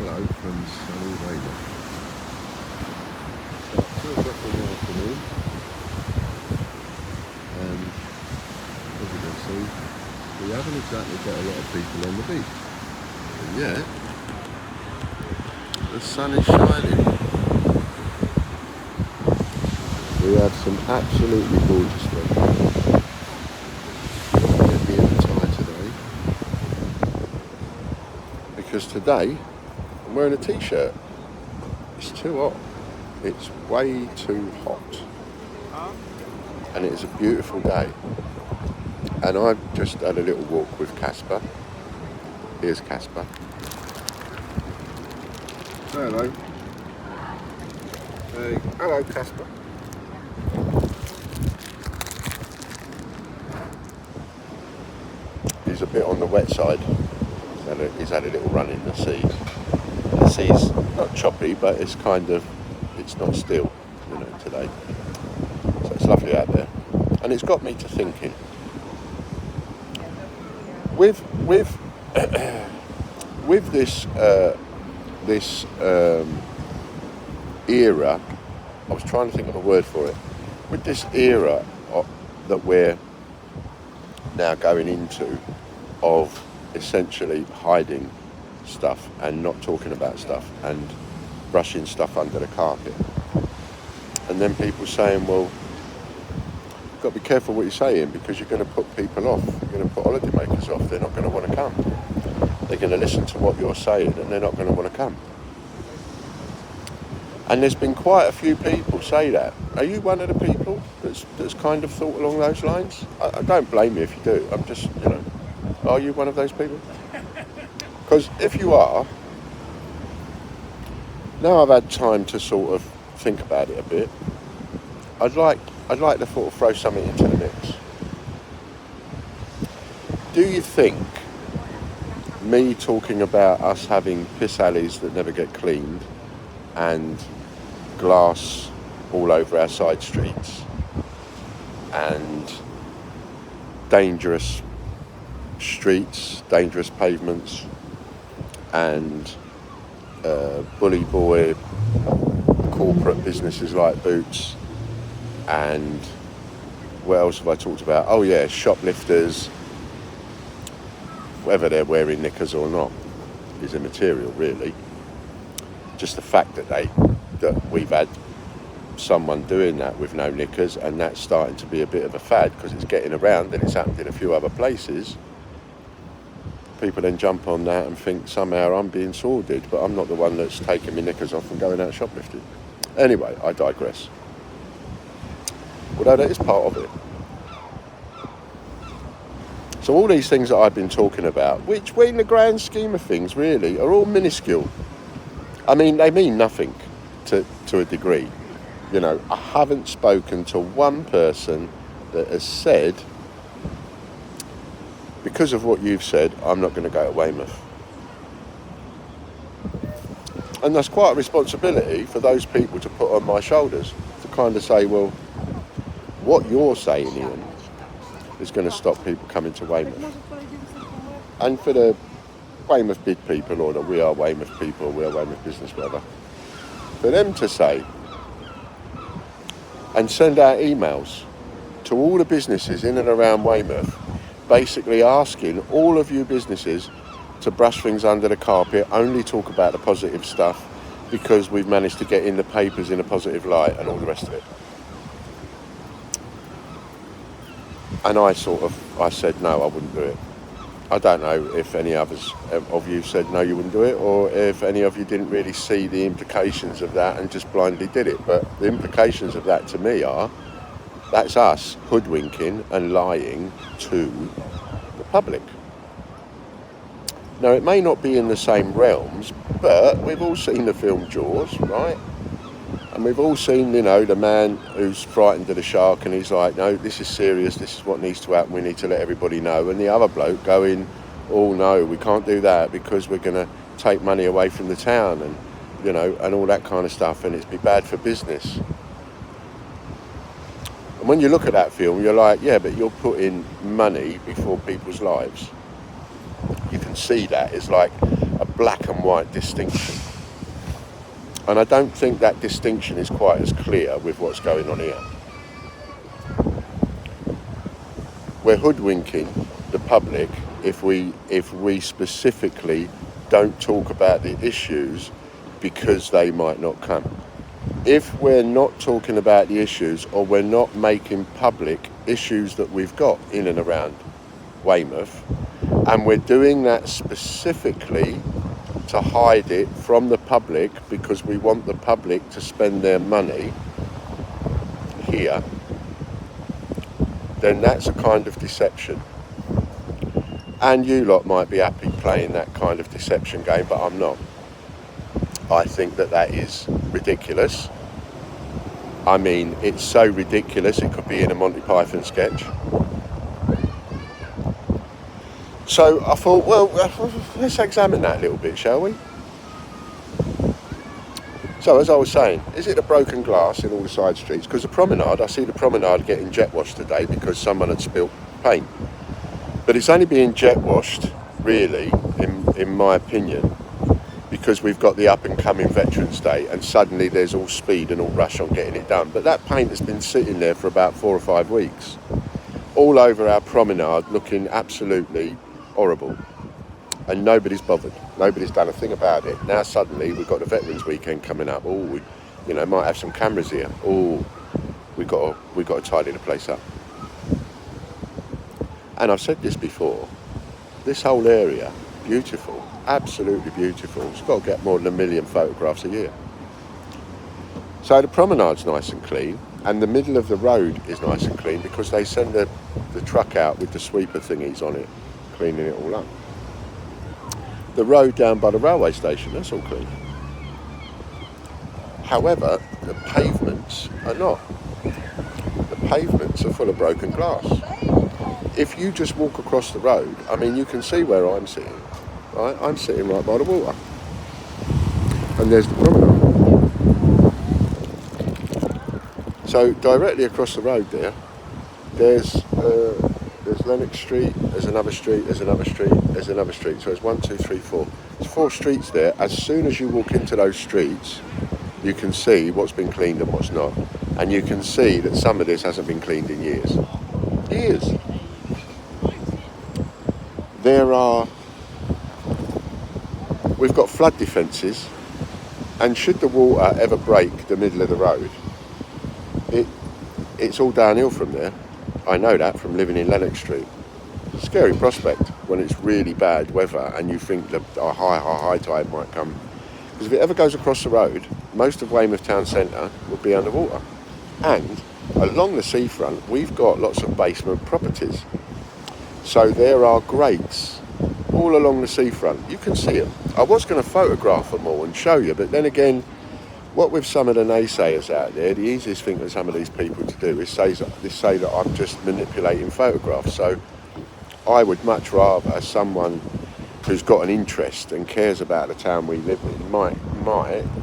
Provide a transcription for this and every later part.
Hello from sunny Weymouth. It's 2 o'clock in the afternoon, and as you can see, we haven't exactly got a lot of people on the beach. And yet, the sun is shining. We have some absolutely gorgeous weather. Get me in the tie today, because today I'm wearing a t-shirt. It's too hot. It's way too hot. And it is a beautiful day. And I've just had a little walk with Casper. Here's Casper. Hello. Hey. Hello, Casper. He's a bit on the wet side. He's had a little run in the sea. The sea's not choppy, but it's it's not still, today. So it's lovely out there. And it's got me to thinking. With this era, I was trying to think of a word for it. With this era that we're now going into, of essentially hiding stuff and not talking about stuff and brushing stuff under the carpet, and then people saying, well, you've got to be careful what you're saying, because you're going to put people off. You're going to put holidaymakers off. They're not going to want to come. They're going to listen to what you're saying, and they're not going to want to come. And there's been quite a few people say that. Are you one of the people that's kind of thought along those lines? I don't blame you if you do. I'm just, are you one of those people? Because if you are, now I've had time to sort of think about it a bit, I'd like to sort of throw something into the mix. Do you think me talking about us having piss alleys that never get cleaned and glass all over our side streets and dangerous streets, dangerous pavements, and bully boy corporate businesses like Boots, and what else have I talked about? Oh yeah, shoplifters, whether they're wearing knickers or not is immaterial, really. Just the fact that we've had someone doing that with no knickers, and that's starting to be a bit of a fad because it's getting around and it's happened in a few other places. People then jump on that and think somehow I'm being sordid, but I'm not the one that's taking my knickers off and going out shoplifting. Anyway, I digress. Although that is part of it. So all these things that I've been talking about, which in the grand scheme of things really are all minuscule. I mean, they mean nothing to a degree. I haven't spoken to one person that has said, because of what you've said, I'm not going to go to Weymouth. And that's quite a responsibility for those people to put on my shoulders, to kind of say, well, what you're saying, Ian, is going to stop people coming to Weymouth. And for the Weymouth bid people, or the we are Weymouth people, or we are Weymouth business, whatever, for them to say and send out emails to all the businesses in and around Weymouth, basically asking all of you businesses to brush things under the carpet, only talk about the positive stuff, because we've managed to get in the papers in a positive light and all the rest of it. And I said, no, I wouldn't do it. I don't know if any others of you said, no, you wouldn't do it, or if any of you didn't really see the implications of that and just blindly did it. But the implications of that to me are, that's us hoodwinking and lying to the public. Now, it may not be in the same realms, but we've all seen the film Jaws, right? And we've all seen, the man who's frightened of the shark and he's like, no, this is serious, this is what needs to happen, we need to let everybody know. And the other bloke going, oh no, we can't do that because we're going to take money away from the town and, and all that kind of stuff, and it's be bad for business. And when you look at that film, you're like, yeah, but you're putting money before people's lives. You can see that. It's like a black and white distinction. And I don't think that distinction is quite as clear with what's going on here. We're hoodwinking the public if we specifically don't talk about the issues because they might not come. If we're not talking about the issues, or we're not making public issues that we've got in and around Weymouth, and we're doing that specifically to hide it from the public because we want the public to spend their money here, then that's a kind of deception. And you lot might be happy playing that kind of deception game, but I'm not. I think that is ridiculous. I mean, it's so ridiculous it could be in a Monty Python sketch. So I thought, well, let's examine that a little bit, shall we? So as I was saying, is it the broken glass in all the side streets? Because the promenade, I see the promenade getting jet washed today because someone had spilt paint. But it's only being jet washed, really, in my opinion, because we've got the up and coming Veterans Day and suddenly there's all speed and all rush on getting it done. But that paint has been sitting there for about 4 or 5 weeks, all over our promenade, looking absolutely horrible. And nobody's bothered. Nobody's done a thing about it. Now suddenly we've got the Veterans Weekend coming up. Oh, we, might have some cameras here. Oh, we got to tidy the place up. And I've said this before. This whole area, beautiful, absolutely beautiful. It's got to get more than 1 million photographs a year. So the promenade's nice and clean, and the middle of the road is nice and clean because they send the truck out with the sweeper thingies on it, cleaning it all up. The road down by the railway station, that's all clean. However, the pavements are not. The pavements are full of broken glass. If you just walk across the road, I mean, you can see where I'm sitting, right? I'm sitting right by the water. And there's the promenade. So directly across the road there's Lennox Street, there's another street, there's another street, there's another street. So it's 1, 2, 3, 4. There's 4 streets there. As soon as you walk into those streets, you can see what's been cleaned and what's not. And you can see that some of this hasn't been cleaned in years. Years. We've got flood defences, and should the water ever break the middle of the road, it's all downhill from there. I know that from living in Lennox Street. Scary prospect when it's really bad weather and you think that a high tide might come. Because if it ever goes across the road, most of Weymouth town centre will be underwater. And along the seafront, we've got lots of basement properties. So there are grates all along the seafront. You can see them. I was going to photograph them all and show you, but then again, what with some of the naysayers out there, the easiest thing for some of these people to do is say that I'm just manipulating photographs. So I would much rather someone who's got an interest and cares about the town we live in might,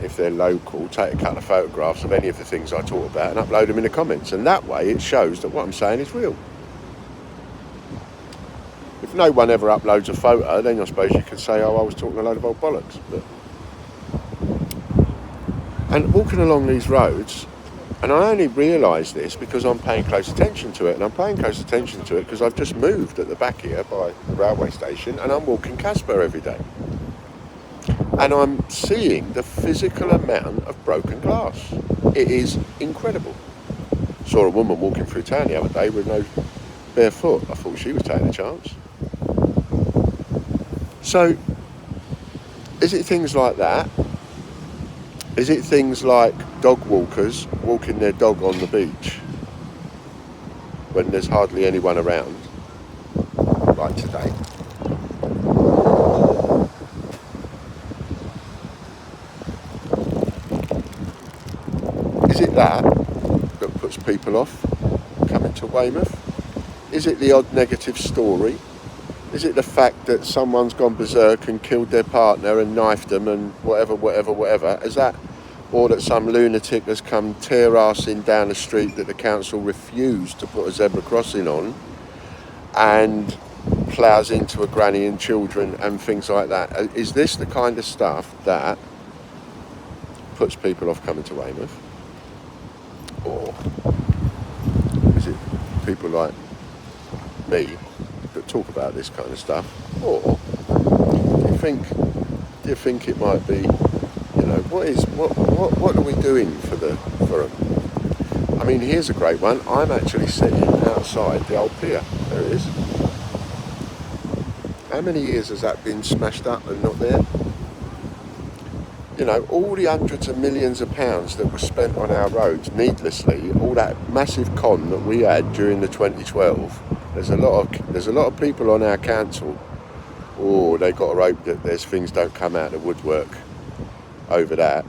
if they're local, take a couple of photographs of any of the things I talk about and upload them in the comments. And that way it shows that what I'm saying is real. If no one ever uploads a photo, then I suppose you could say, oh, I was talking a load of old bollocks. And walking along these roads, and I only realise this because I'm paying close attention to it, and I'm paying close attention to it because I've just moved at the back here by the railway station, and I'm walking Casper every day. And I'm seeing the physical amount of broken glass. It is incredible. Saw a woman walking through town the other day with no bare foot. I thought she was taking a chance. So, is it things like that? Is it things like dog walkers walking their dog on the beach when there's hardly anyone around, like today? Is it that puts people off coming to Weymouth? Is it the odd negative story? Is it the fact that someone's gone berserk and killed their partner and knifed them and whatever? Is that, or that some lunatic has come tear-arsing down a street that the council refused to put a zebra crossing on, and ploughs into a granny and children and things like that. Is this the kind of stuff that puts people off coming to Weymouth? Or is it people like me that talk about this kind of stuff? Or do you think it might be, what are we doing for them? I mean, here's a great one. I'm actually sitting outside the old pier. There it is. How many years has that been smashed up and not there? All the hundreds of millions of pounds that were spent on our roads needlessly, all that massive con that we had during the 2012. There's a lot of people on our council. Oh, they got to hope that there's things don't come out of the woodwork over that.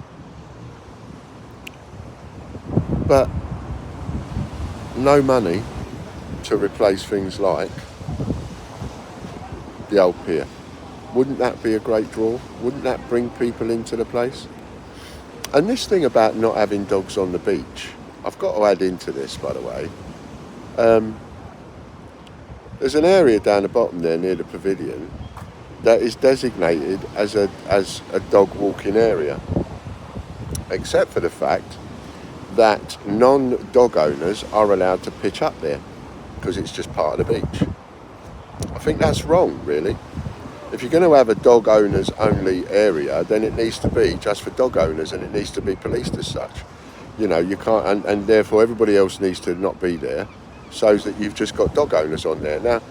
But no money to replace things like the old pier. Wouldn't that be a great draw? Wouldn't that bring people into the place? And this thing about not having dogs on the beach, I've got to add into this, by the way. There's an area down the bottom there near the pavilion that is designated as a dog walking area, except for the fact that non-dog owners are allowed to pitch up there because it's just part of the beach. I think that's wrong, really. If you're going to have a dog owners only area, then it needs to be just for dog owners and it needs to be policed as such. You can't, and therefore everybody else needs to not be there, so that you've just got dog owners on there. Now,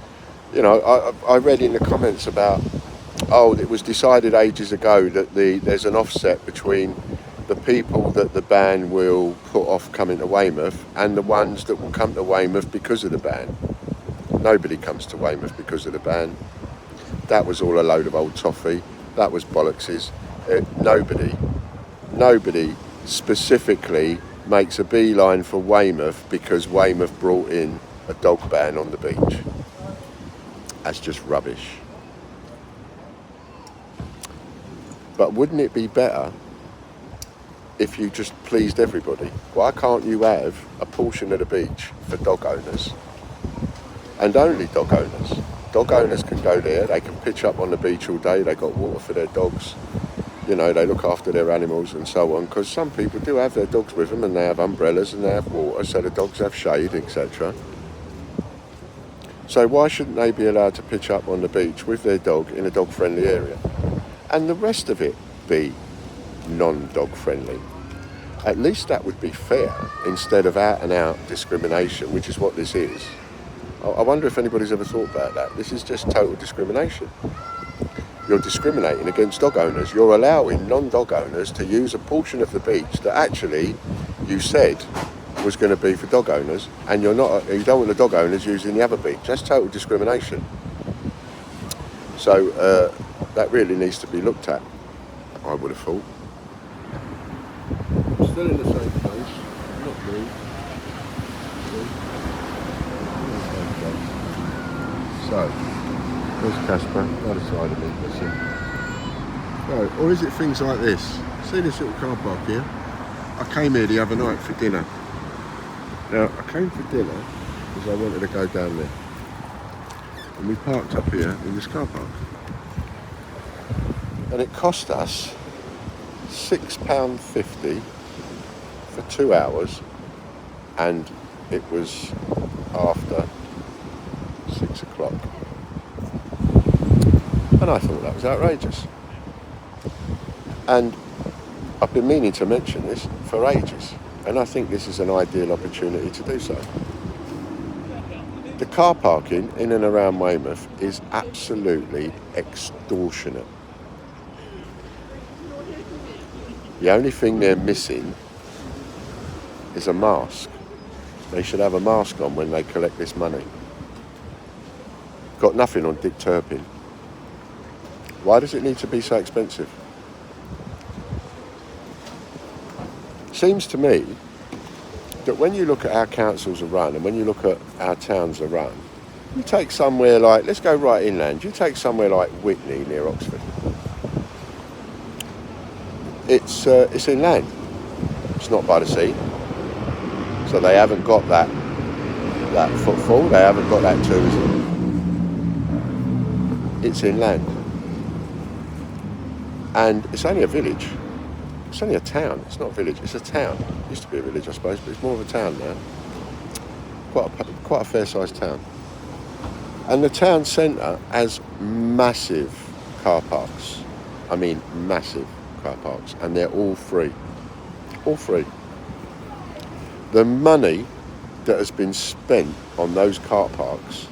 I read in the comments about, it was decided ages ago that there's an offset between the people that the ban will put off coming to Weymouth and the ones that will come to Weymouth because of the ban. Nobody comes to Weymouth because of the ban. That was all a load of old toffee. That was bollockses. Nobody specifically makes a beeline for Weymouth because Weymouth brought in a dog ban on the beach. That's just rubbish. But wouldn't it be better if you just pleased everybody? Why can't you have a portion of the beach for dog owners? And only dog owners. Dog owners can go there, they can pitch up on the beach all day, they got water for their dogs, they look after their animals and so on, because some people do have their dogs with them and they have umbrellas and they have water, so the dogs have shade, etc. So why shouldn't they be allowed to pitch up on the beach with their dog in a dog friendly area? And the rest of it be non-dog friendly. At least that would be fair instead of out and out discrimination, which is what this is. I wonder if anybody's ever thought about that. This is just total discrimination. You're discriminating against dog owners. You're allowing non-dog owners to use a portion of the beach that actually you said was going to be for dog owners, and you don't want the dog owners using the other beach. That's total discrimination. So that really needs to be looked at, I would have thought. I'm still in the same place, not moved. So, there's Casper, by the side of me, listen. So, or is it things like this? See this little car park here? I came here the other night for dinner. Now, I came for dinner because I wanted to go down there. And we parked up here in this car park. And it cost us £6.50 for 2 hours, and it was after 6 o'clock. And I thought that was outrageous. And I've been meaning to mention this for ages, and I think this is an ideal opportunity to do so. The car parking in and around Weymouth is absolutely extortionate. The only thing they're missing is a mask. They should have a mask on when they collect this money. Got nothing on Dick Turpin. Why does it need to be so expensive? Seems to me that when you look at how councils are run and when you look at how towns are run, you take somewhere like, let's go right inland, you take somewhere like Whitney near Oxford. It's inland. It's not by the sea. So they haven't got that footfall, they haven't got that tourism. it's inland. And it's only a village. It's only a town. It's not a village. It's a town. It used to be a village, I suppose, but it's more of a town now. Quite a fair-sized town. And the town centre has massive car parks. I mean, massive car parks. And they're all free. All free. The money that has been spent on those car parks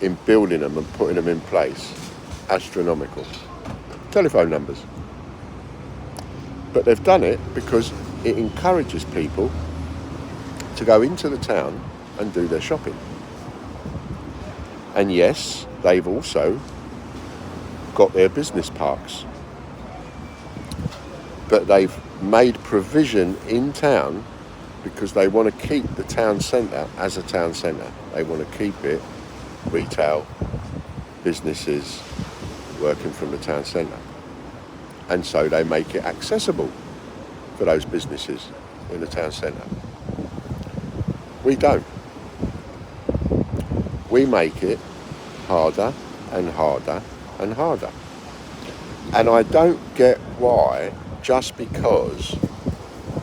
in building them and putting them in place, astronomical. Telephone numbers. But they've done it because it encourages people to go into the town and do their shopping. And yes, they've also got their business parks. But they've made provision in town because they want to keep the town centre as a town centre. They want to keep it retail, businesses working from the town centre. And so they make it accessible for those businesses in the town centre. We don't. We make it harder and harder and harder. And I don't get why, just because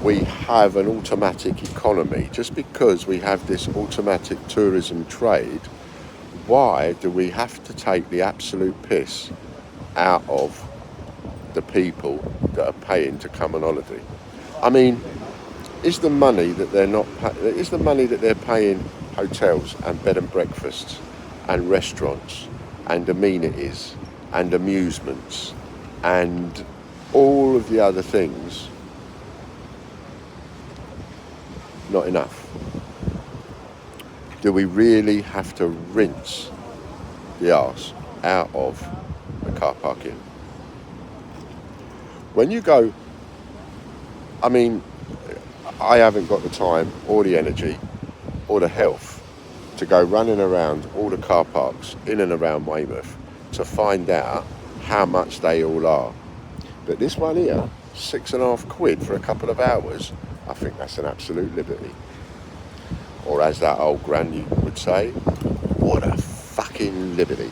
we have an automatic economy, just because we have this automatic tourism trade, why do we have to take the absolute piss out of the people that are paying to come on holiday? I mean, is the money that they're paying hotels and bed and breakfasts and restaurants and amenities and amusements and all of the other things not enough? Do we really have to rinse the arse out of the car parking? When you go, I mean, I haven't got the time or the energy or the health to go running around all the car parks in and around Weymouth to find out how much they all are. But this one here, £6.50 for a couple of hours, I think that's an absolute liberty. Or as that old granny would say, what a fucking liberty.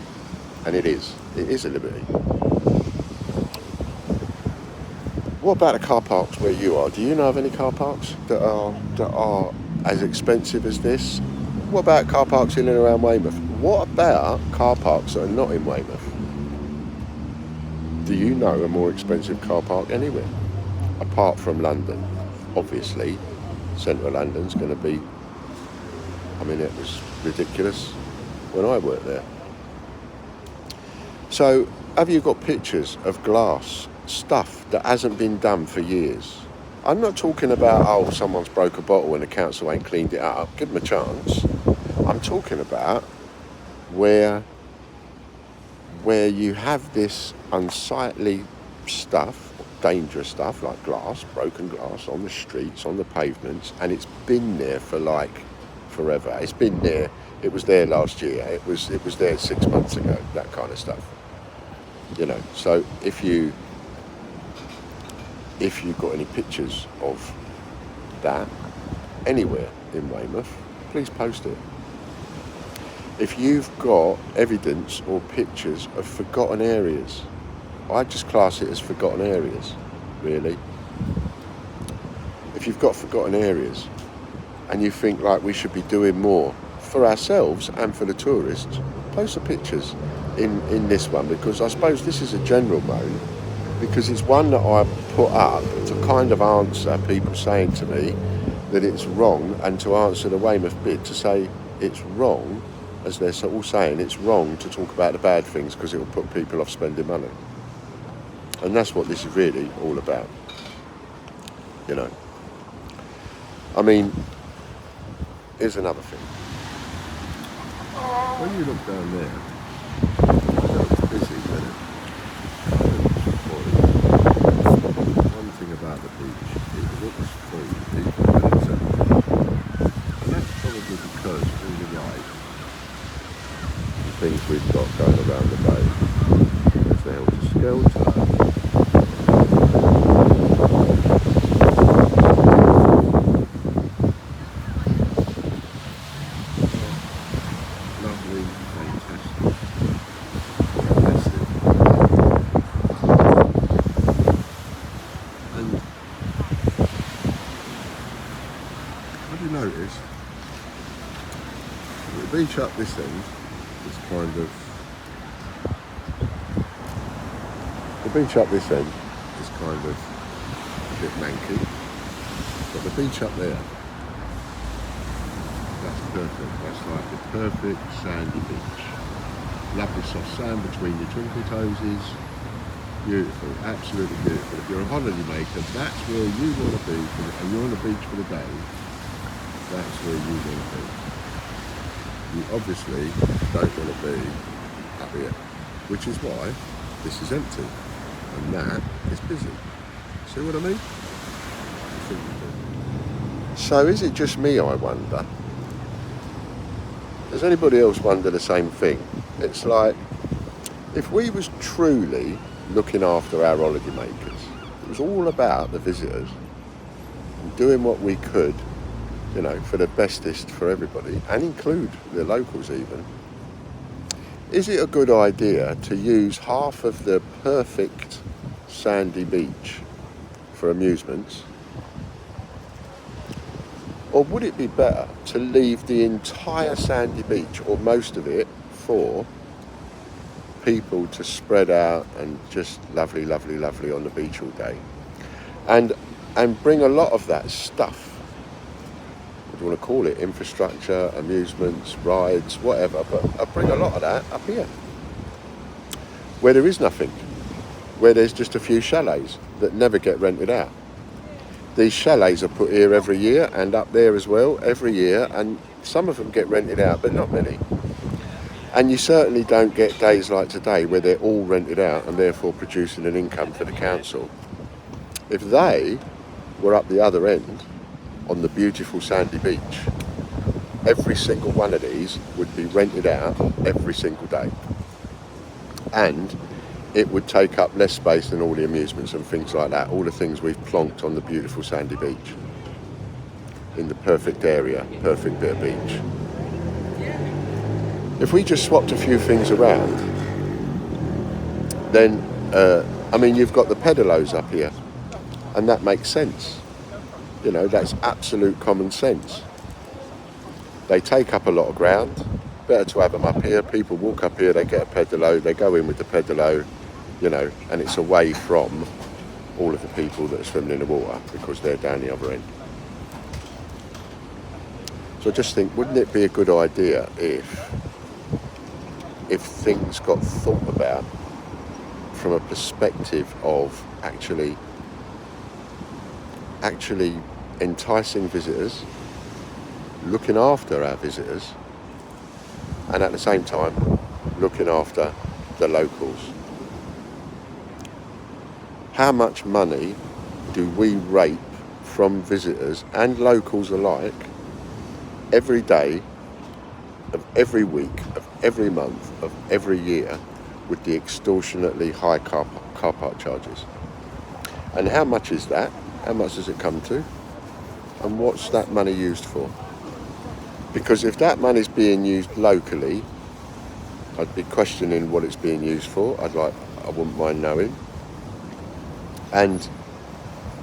And it is a liberty. What about the car parks where you are? Do you know of any car parks that are as expensive as this? What about car parks in and around Weymouth? What about car parks that are not in Weymouth? Do you know a more expensive car park anywhere? Apart from London. Obviously, central London's going to be, I mean, it was ridiculous when I worked there. So, have you got pictures of glass, stuff that hasn't been done for years? I'm not talking about, oh, someone's broke a bottle and the council ain't cleaned it up. Give them a chance. I'm talking about where you have this unsightly stuff, dangerous stuff like glass, broken glass on the streets, on the pavements, and it's been there for like forever. It's been there. It was there last year. It was there 6 months ago. That kind of stuff. You know. So if you've got any pictures of that anywhere in Weymouth, please post it. If you've got evidence or pictures of forgotten areas, I just class it as forgotten areas, really. If you've got forgotten areas and you think like we should be doing more for ourselves and for the tourists, post the pictures in this one, because I suppose this is a general moan, because it's one that I put up to kind of answer people saying to me that it's wrong, and to answer the Weymouth bid to say it's wrong, as they're all saying, it's wrong to talk about the bad things because it will put people off spending money. And that's what this is really all about. You know. I mean, here's another thing. When you look down there, I know it's busy, isn't it? One thing about the beach, it looks full of people when it's empty. And that's probably because all the lights, the things we've got going around the bay, there's the helter-skelter. beach up this end is kind of... The beach up this end is kind of a bit manky, but the beach up there, that's perfect. That's like the perfect sandy beach. Lovely soft sand between your twinkle toesies. Beautiful, absolutely beautiful. If you're a holiday maker, that's where you want to be, and you're on the beach for the day, that's where you want to be. You obviously don't want to be up here, which is why this is empty and that is busy. See what I mean? So is it just me, I wonder? Does anybody else wonder the same thing? It's like, if we was truly looking after our holiday makers, it was all about the visitors and doing what we could, you know, for the bestest for everybody, and include the locals even. Is it a good idea to use half of the perfect sandy beach for amusements? Or would it be better to leave the entire sandy beach, or most of it, for people to spread out and just lovely, lovely, lovely on the beach all day? And bring a lot of that stuff, what do you want to call it, infrastructure, amusements, rides, whatever, but bring a lot of that up here, where there is nothing, where there's just a few chalets that never get rented out. These chalets are put here every year, and up there as well every year, and some of them get rented out, but not many. And you certainly don't get days like today where they're all rented out and therefore producing an income for the council. If they were up the other end on the beautiful sandy beach, every single one of these would be rented out every single day. And it would take up less space than all the amusements and things like that, all the things we've plonked on the beautiful sandy beach, in the perfect area, perfect bit of beach. If we just swapped a few things around, then, I mean, you've got the pedalos up here, and that makes sense. You know, that's absolute common sense. They take up a lot of ground, better to have them up here. People walk up here, they get a pedalo, they go in with the pedalo, you know, and it's away from all of the people that are swimming in the water because they're down the other end. So I just think, wouldn't it be a good idea if things got thought about from a perspective of actually enticing visitors, looking after our visitors, and at the same time looking after the locals? How much money do we rape from visitors and locals alike every day of every week, of every month, of every year, with the extortionately high car park charges? And how much is that? How much does it come to? And what's that money used for? Because if that money's being used locally, I'd be questioning what it's being used for. I wouldn't mind knowing. And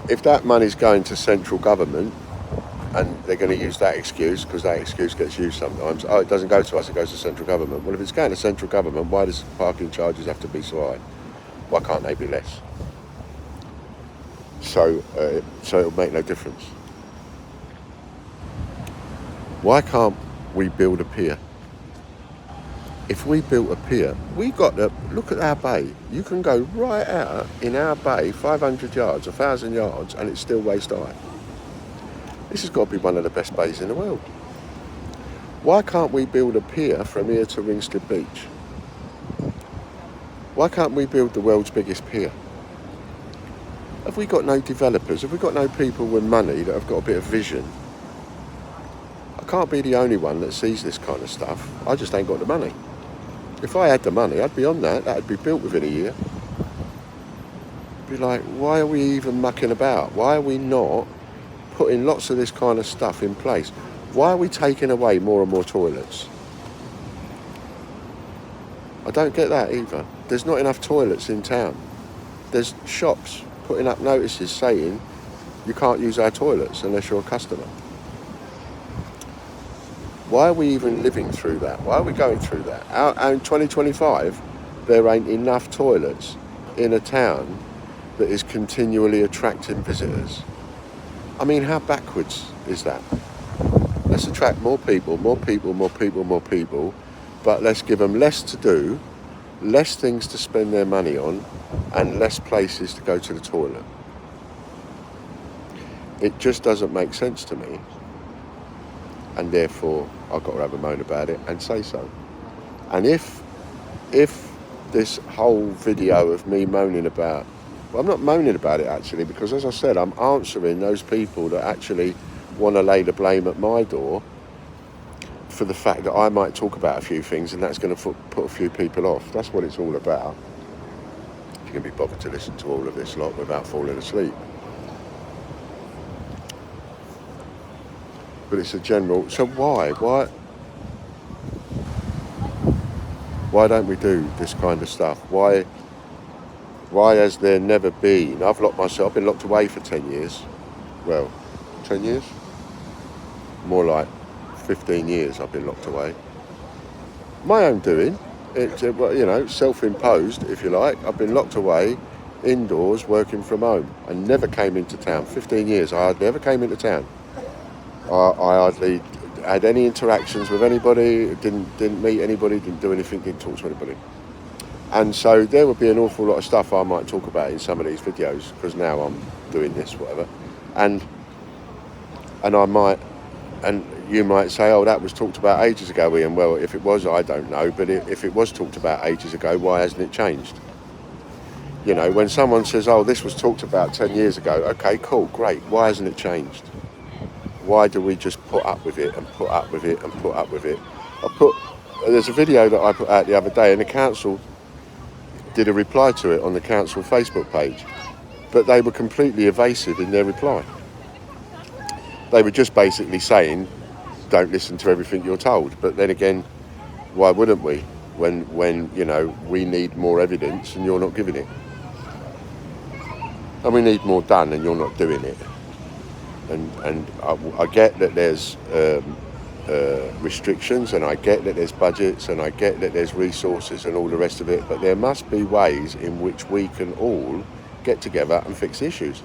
if that money's going to central government, and they're going to use that excuse, because that excuse gets used sometimes, oh, it doesn't go to us, it goes to central government. Well, if it's going to central government, why does parking charges have to be so high? Why can't they be less? So it'll make no difference. Why can't we build a pier? If we built a pier, we got to look at our bay. You can go right out in our bay, 500 yards, 1,000 yards, and it's still waist high. This has got to be one of the best bays in the world. Why can't we build a pier from here to Ringstead Beach? Why can't we build the world's biggest pier? Have we got no developers? Have we got no people with money that have got a bit of vision? I can't be the only one that sees this kind of stuff. I just ain't got the money. If I had the money, I'd be on that. That'd be built within a year. Be like, why are we even mucking about? Why are we not putting lots of this kind of stuff in place? Why are we taking away more and more toilets? I don't get that either. There's not enough toilets in town. There's shops putting up notices saying you can't use our toilets unless you're a customer. Why are we even living through that? Why are we going through that? In 2025, there ain't enough toilets in a town that is continually attracting visitors. I mean, how backwards is that? Let's attract more people, more people, more people, more people, but let's give them less to do, less things to spend their money on, and less places to go to the toilet. It just doesn't make sense to me, and therefore I've got to have a moan about it and say so. And if this whole video of me moaning about, well, I'm not moaning about it actually, because as I said, I'm answering those people that actually want to lay the blame at my door for the fact that I might talk about a few things and that's going to put a few people off. That's what it's all about. If you can be bothered to listen to all of this lot without falling asleep. But it's a general, so why don't we do this kind of stuff? Why has there never been, I've been locked away for 10 years. Well, 10 years? More like 15 years I've been locked away. My own doing. It's, self-imposed, if you like. I've been locked away, indoors, working from home. I never came into town. 15 years, I hardly ever came into town. I hardly had any interactions with anybody, didn't meet anybody, didn't do anything, didn't talk to anybody. And so there would be an awful lot of stuff I might talk about in some of these videos, because now I'm doing this, whatever. And I might, and you might say, oh, that was talked about ages ago, Ian. Well, if it was, I don't know. But if it was talked about ages ago, why hasn't it changed? You know, when someone says, oh, this was talked about 10 years ago, okay, cool, great. Why hasn't it changed? Why do we just put up with it and put up with it and put up with it? There's a video that I put out the other day, and the council did a reply to it on the council Facebook page, but they were completely evasive in their reply. They were just basically saying, don't listen to everything you're told. But then again, why wouldn't we? When we need more evidence and you're not giving it. And we need more done and you're not doing it. And I get that there's restrictions, and I get that there's budgets, and I get that there's resources and all the rest of it, but there must be ways in which we can all get together and fix the issues.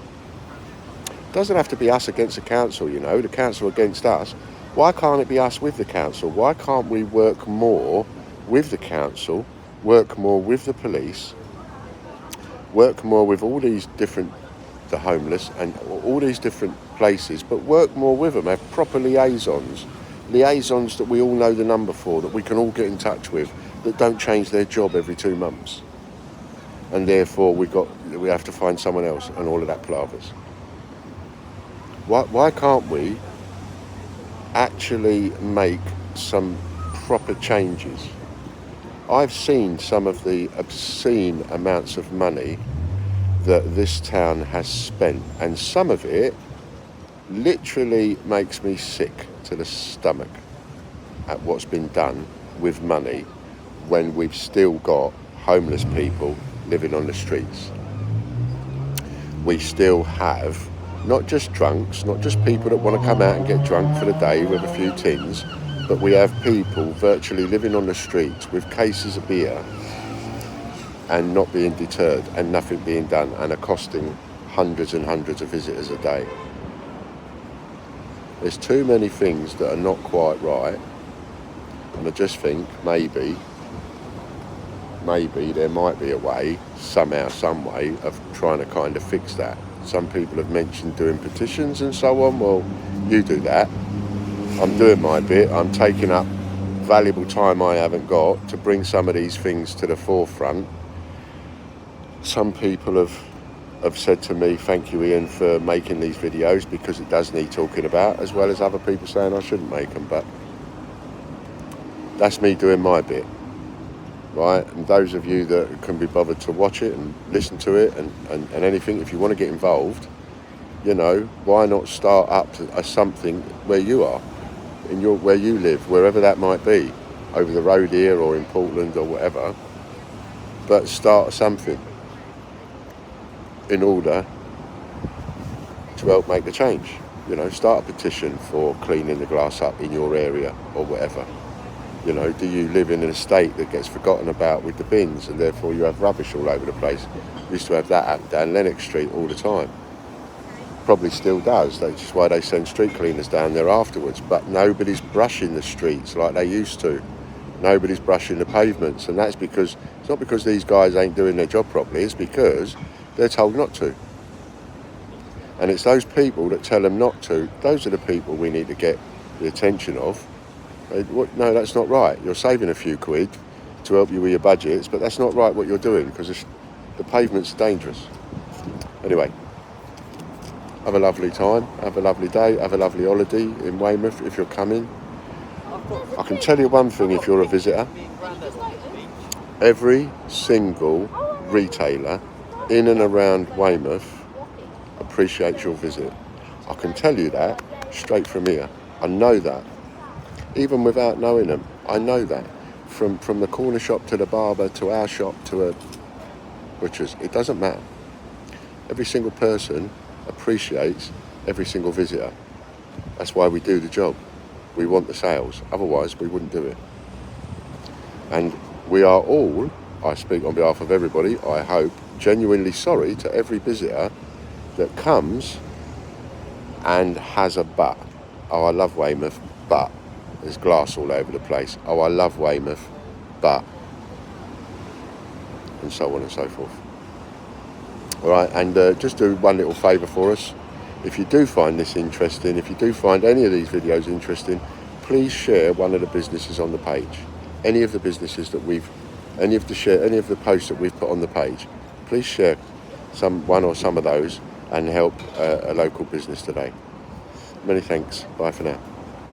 It doesn't have to be us against the council, the council against us. Why can't it be us with the council? Why can't we work more with the council, work more with the police, work more with all these the homeless and all these different places, but work more with them, have proper liaisons that we all know the number for, that we can all get in touch with, that don't change their job every 2 months. And therefore we have to find someone else and all of that palaver. Why can't we actually make some proper changes? I've seen some of the obscene amounts of money that this town has spent, and some of it literally makes me sick to the stomach at what's been done with money when we've still got homeless people living on the streets. We still have not just drunks, not just people that want to come out and get drunk for the day with a few tins, but we have people virtually living on the streets with cases of beer and not being deterred and nothing being done, and are costing hundreds and hundreds of visitors a day. There's too many things that are not quite right, and I just think maybe there might be a way, somehow, some way, of trying to kind of fix that. Some people have mentioned doing petitions and so on. Well, you do that. I'm doing my bit. I'm taking up valuable time I haven't got to bring some of these things to the forefront. Some people have said to me, thank you, Ian, for making these videos, because it does need talking about, as well as other people saying I shouldn't make them. But that's me doing my bit, right? And those of you that can be bothered to watch it and listen to it and anything, if you want to get involved, why not start up something where you are, where you live, wherever that might be, over the road here or in Portland or whatever, but start something in order to help make the change. You know, start a petition for cleaning the glass up in your area or whatever. You know, do you live in an estate that gets forgotten about with the bins and therefore you have rubbish all over the place? We used to have that up down Lennox Street all the time. Probably still does. That's just why they send street cleaners down there afterwards. But nobody's brushing the streets like they used to. Nobody's brushing the pavements, and that's because it's not because these guys ain't doing their job properly. It's because they're told not to. And it's those people that tell them not to. Those are the people we need to get the attention of. No, that's not right. You're saving a few quid to help you with your budgets, but that's not right what you're doing because the pavement's dangerous. Anyway. Have a lovely time, have a lovely day, have a lovely holiday in Weymouth if you're coming. I can tell you one thing if you're a visitor. Every single retailer in and around Weymouth appreciates your visit. I can tell you that straight from here. I know that. Even without knowing them, I know that. From the corner shop to the barber to our shop to a butcher's, it doesn't matter. Every single person appreciates every single visitor. That's why we do the job. We want the sales, otherwise we wouldn't do it. And we are all, I speak on behalf of everybody, I hope, genuinely sorry to every visitor that comes and has a but. Oh, I love Weymouth, but there's glass all over the place. Oh, I love Weymouth, but, and so on and so forth. All right, and just do one little favour for us. If you do find this interesting, if you do find any of these videos interesting, please share one of the businesses on the page. Any of the businesses that any of the posts that we've put on the page. Please share one or some of those and help a local business today. Many thanks. Bye for now.